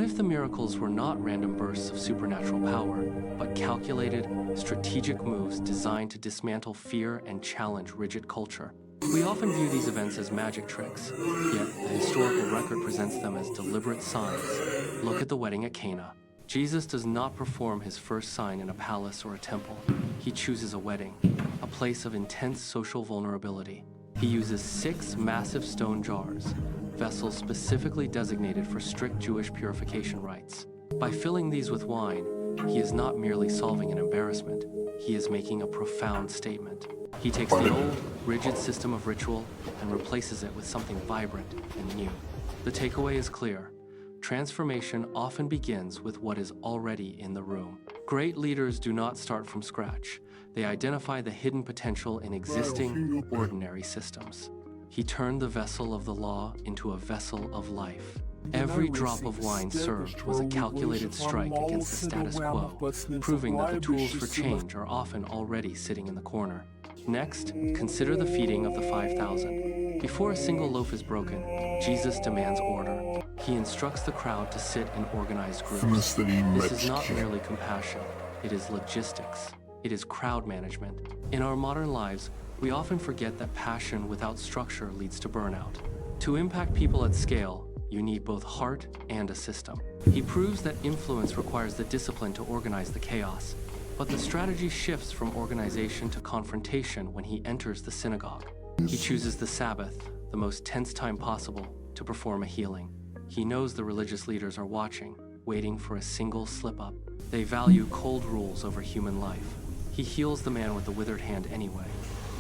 What if the miracles were not random bursts of supernatural power, but calculated, strategic moves designed to dismantle fear and challenge rigid culture? We often view these events as magic tricks, yet the historical record presents them as deliberate signs. Look at the wedding at Cana. Jesus does not perform his first sign in a palace or a temple. He chooses a wedding, a place of intense social vulnerability. He uses 6 massive stone jars, vessels specifically designated for strict Jewish purification rites. By filling these with wine, he is not merely solving an embarrassment, he is making a profound statement. He takes the old, rigid system of ritual and replaces it with something vibrant and new. The takeaway is clear. Transformation often begins with what is already in the room. Great leaders do not start from scratch. They identify the hidden potential in existing, ordinary systems. He turned the vessel of the law into a vessel of life. Every drop of wine served was a calculated strike against the status quo, proving that the tools for change are often already sitting in the corner. Next, consider the feeding of the 5,000. Before a single loaf is broken, Jesus demands order. He instructs the crowd to sit in organized groups. This is not merely compassion, it is logistics. It is crowd management. In our modern lives, we often forget that passion without structure leads to burnout. To impact people at scale, you need both heart and a system. He proves that influence requires the discipline to organize the chaos, but the strategy shifts from organization to confrontation when he enters the synagogue. He chooses the Sabbath, the most tense time possible, to perform a healing. He knows the religious leaders are watching, waiting for a single slip-up. They value cold rules over human life. He heals the man with the withered hand anyway.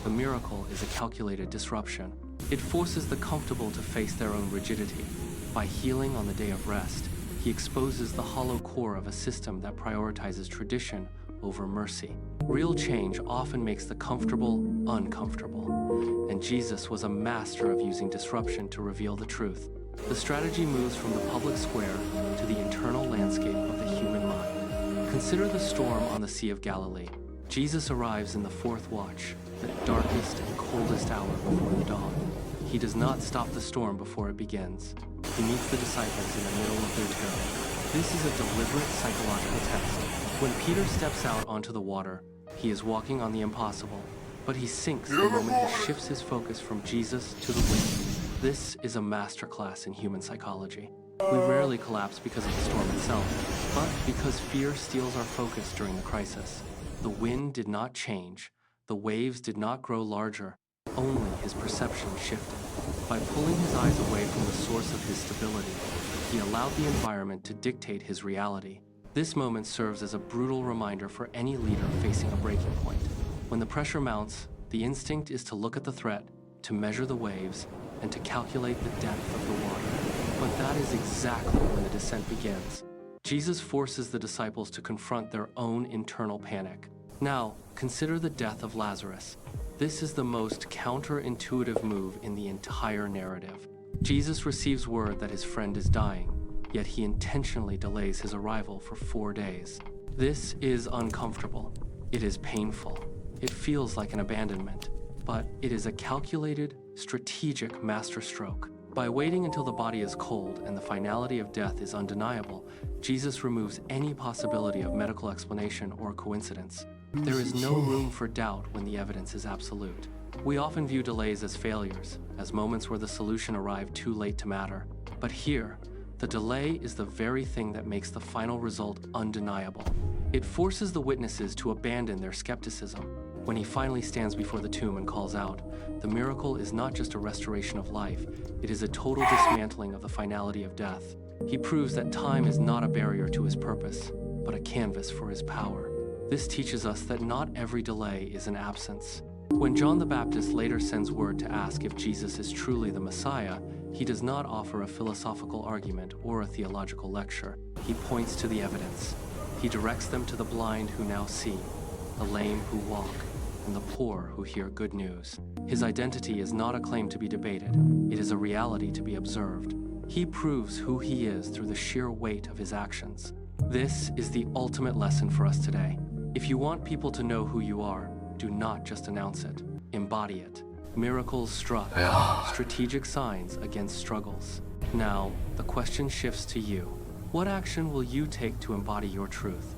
The miracle is a calculated disruption. It forces the comfortable to face their own rigidity. By healing on the day of rest, he exposes the hollow core of a system that prioritizes tradition over mercy. Real change often makes the comfortable uncomfortable, and Jesus was a master of using disruption to reveal the truth. The strategy moves from the public square to the internal landscape of the human mind. Consider the storm on the Sea of Galilee. Jesus arrives in the 4th watch, the darkest and coldest hour before the dawn. He does not stop the storm before it begins. He meets the disciples in the middle of their terror. This is a deliberate psychological test. When Peter steps out onto the water, he is walking on the impossible, but he sinks the moment he shifts his focus from Jesus to the wind. This is a masterclass in human psychology. We rarely collapse because of the storm itself, but because fear steals our focus during the crisis. The wind did not change, the waves did not grow larger, only his perception shifted. By pulling his eyes away from the source of his stability, he allowed the environment to dictate his reality. This moment serves as a brutal reminder for any leader facing a breaking point. When the pressure mounts, the instinct is to look at the threat, to measure the waves, and to calculate the depth of the water. But that is exactly when the descent begins. Jesus forces the disciples to confront their own internal panic. Now, consider the death of Lazarus. This is the most counterintuitive move in the entire narrative. Jesus receives word that his friend is dying, yet he intentionally delays his arrival for 4 days. This is uncomfortable. It is painful. It feels like an abandonment, but it is a calculated, strategic masterstroke. By waiting until the body is cold and the finality of death is undeniable, Jesus removes any possibility of medical explanation or coincidence. There is no room for doubt when the evidence is absolute. We often view delays as failures, as moments where the solution arrived too late to matter. But here, the delay is the very thing that makes the final result undeniable. It forces the witnesses to abandon their skepticism. When he finally stands before the tomb and calls out, the miracle is not just a restoration of life, it is a total dismantling of the finality of death. He proves that time is not a barrier to his purpose, but a canvas for his power. This teaches us that not every delay is an absence. When John the Baptist later sends word to ask if Jesus is truly the Messiah, he does not offer a philosophical argument or a theological lecture. He points to the evidence. He directs them to the blind who now see, the lame who walk, and the poor who hear good news. His identity is not a claim to be debated. It is a reality to be observed. He proves who he is through the sheer weight of his actions. This is the ultimate lesson for us today. If you want people to know who you are, do not just announce it. Embody it. Miracles struck, strategic signs against struggles. Now, the question shifts to you. What action will you take to embody your truth?